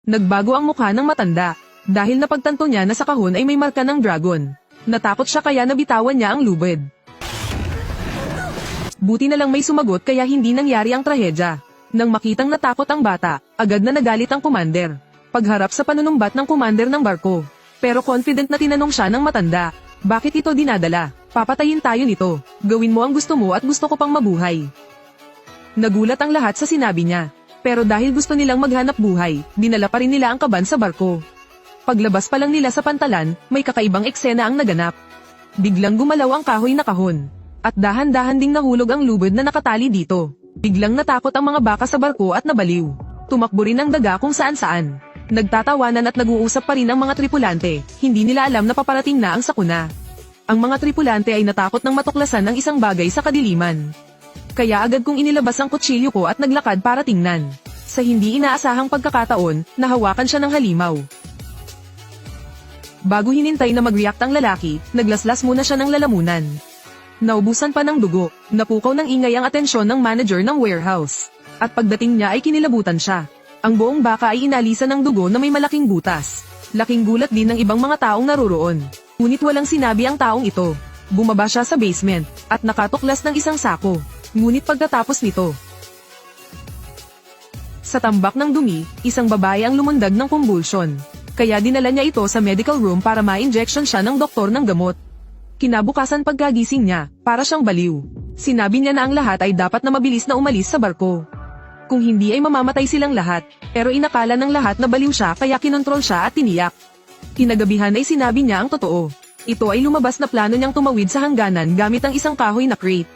Nagbago ang mukha ng matanda, dahil napagtanto niya na sa kahon ay may marka ng dragon. Natakot siya kaya nabitawan niya ang lubid. Buti na lang may sumagot kaya hindi nangyari ang trahedya. Nang makitang natakot ang bata, agad na nagalit ang commander. Pagharap sa panunumbat ng commander ng barko. Pero confident na tinanong siya ng matanda, bakit ito dinadala? Papatayin tayo nito. Gawin mo ang gusto mo at gusto ko pang mabuhay. Nagulat ang lahat sa sinabi niya. Pero dahil gusto nilang maghanap buhay, dinala pa rin nila ang kaban sa barko. Paglabas pa lang nila sa pantalan, may kakaibang eksena ang naganap. Biglang gumalaw ang kahoy na kahon. At dahan-dahan ding nahulog ang lubid na nakatali dito. Biglang natakot ang mga baka sa barko at nabaliw. Tumakbo rin ang daga kung saan-saan. Nagtatawanan at nag-uusap pa rin ang mga tripulante, hindi nila alam na paparating na ang sakuna. Ang mga tripulante ay natakot nang matuklasan ng isang bagay sa kadiliman. Kaya agad kong inilabas ang kutsilyo ko at naglakad para tingnan. Sa hindi inaasahang pagkakataon, nahawakan siya ng halimaw. Bago hinintay na mag-react ang lalaki, naglaslas muna siya ng lalamunan. Naubusan pa ng dugo, napukaw ng ingay ang atensyon ng manager ng warehouse. At pagdating niya ay kinilabutan siya. Ang buong baka ay inalisan ng dugo na may malaking butas. Laking gulat din ng ibang mga taong naroroon. Ngunit walang sinabi ang taong ito. Bumaba siya sa basement, at nakatuklas ng isang sako. Ngunit pagkatapos nito, sa tambak ng dumi, isang babae ang lumundag ng convulsion. Kaya dinala niya ito sa medical room para ma-injection siya ng doktor ng gamot. Kinabukasan pagkagising niya, para siyang baliw. Sinabi niya na ang lahat ay dapat na mabilis na umalis sa barko. Kung hindi ay mamamatay silang lahat, pero inakala ng lahat na baliw siya kaya kinontrol siya at tiniyak. Kinagabihan ay sinabi niya ang totoo. Ito ay lumabas na plano niyang tumawid sa hangganan gamit ang isang kahoy na crate.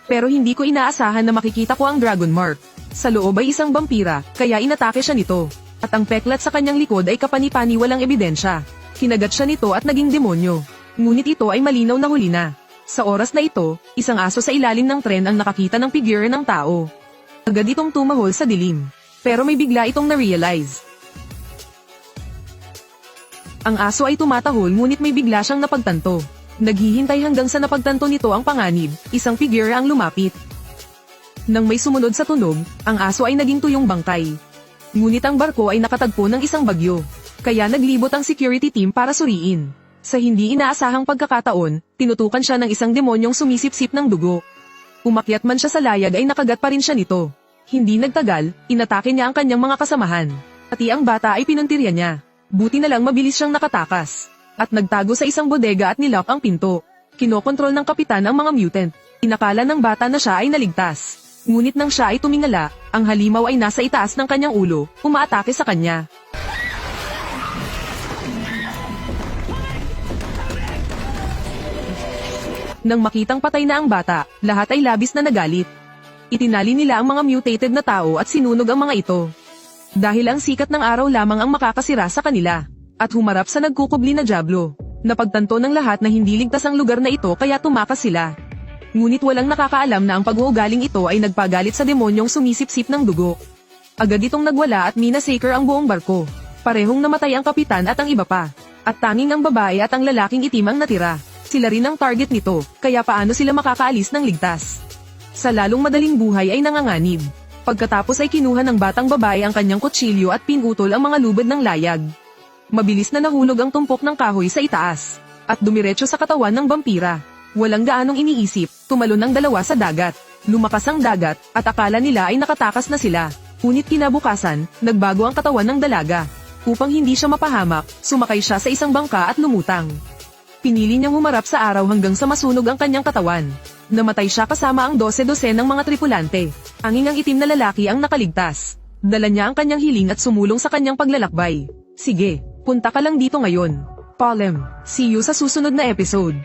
Pero hindi ko inaasahan na makikita ko ang dragon mark. Sa loob ay isang vampira, kaya inatake siya nito. At ang peklat sa kanyang likod ay kapani-pani walang ebidensya. Kinagat siya nito at naging demonyo. Ngunit ito ay malinaw na huli na. Sa oras na ito, isang aso sa ilalim ng tren ang nakakita ng figure ng tao. Agad itong tumahol sa dilim. Pero may bigla itong na-realize. Ang aso ay tumatahol ngunit may bigla siyang napagtanto. Naghihintay hanggang sa napagtanto nito ang panganib, isang figure ang lumapit. Nang may sumunod sa tunog, ang aso ay naging tuyong bangkay. Ngunit ang barko ay nakatagpo ng isang bagyo. Kaya naglibot ang security team para suriin. Sa hindi inaasahang pagkakataon, tinutukan siya ng isang demonyong sumisip-sip ng dugo. Umakyat man siya sa layag ay nakagat pa rin siya nito. Hindi nagtagal, inatake niya ang kanyang mga kasamahan. Pati ang bata ay pinuntirya niya. Buti na lang mabilis siyang nakatakas. At nagtago sa isang bodega at nilock ang pinto. Kinokontrol ng kapitan ang mga mutant. Inakala ng bata na siya ay naligtas. Ngunit nang siya ay tumingala, ang halimaw ay nasa itaas ng kanyang ulo, umaatake sa kanya. Nang makitang patay na ang bata, lahat ay labis na nagalit. Itinali nila ang mga mutated na tao at sinunog ang mga ito. Dahil ang sikat ng araw lamang ang makakasira sa kanila. At humarap sa nagkukubli na dyablo. Napagtanto ng lahat na hindi ligtas ang lugar na ito kaya tumakas sila. Ngunit walang nakakaalam na ang pag-uugaling ito ay nagpagalit sa demonyong sumisip-sip ng dugo. Agad itong nagwala at minasaker ang buong barko. Parehong namatay ang kapitan at ang iba pa. At tanging ang babae at ang lalaking itim ang natira. Sila rin ang target nito, kaya paano sila makakaalis ng ligtas? Sa lalong madaling buhay ay nanganganib. Pagkatapos ay kinuha ng batang babae ang kanyang kutsilyo at pinutol ang mga lubid ng layag. Mabilis na nahulog ang tumpok ng kahoy sa itaas. At dumiretso sa katawan ng vampira. Walang gaanong iniisip, tumalon ang dalawa sa dagat. Lumakas ang dagat, at akala nila ay nakatakas na sila. Ngunit kinabukasan, nagbago ang katawan ng dalaga. Upang hindi siya mapahamak, sumakay siya sa isang bangka at lumutang. Pinili niyang humarap sa araw hanggang sa masunog ang kanyang katawan. Namatay siya kasama ang 12 ng mga tripulante. Anging ang itim na lalaki ang nakaligtas. Dala niya ang kanyang hiling at sumulong sa kanyang paglalakbay. Sige, punta ka lang dito ngayon. Palem, see you sa susunod na episode.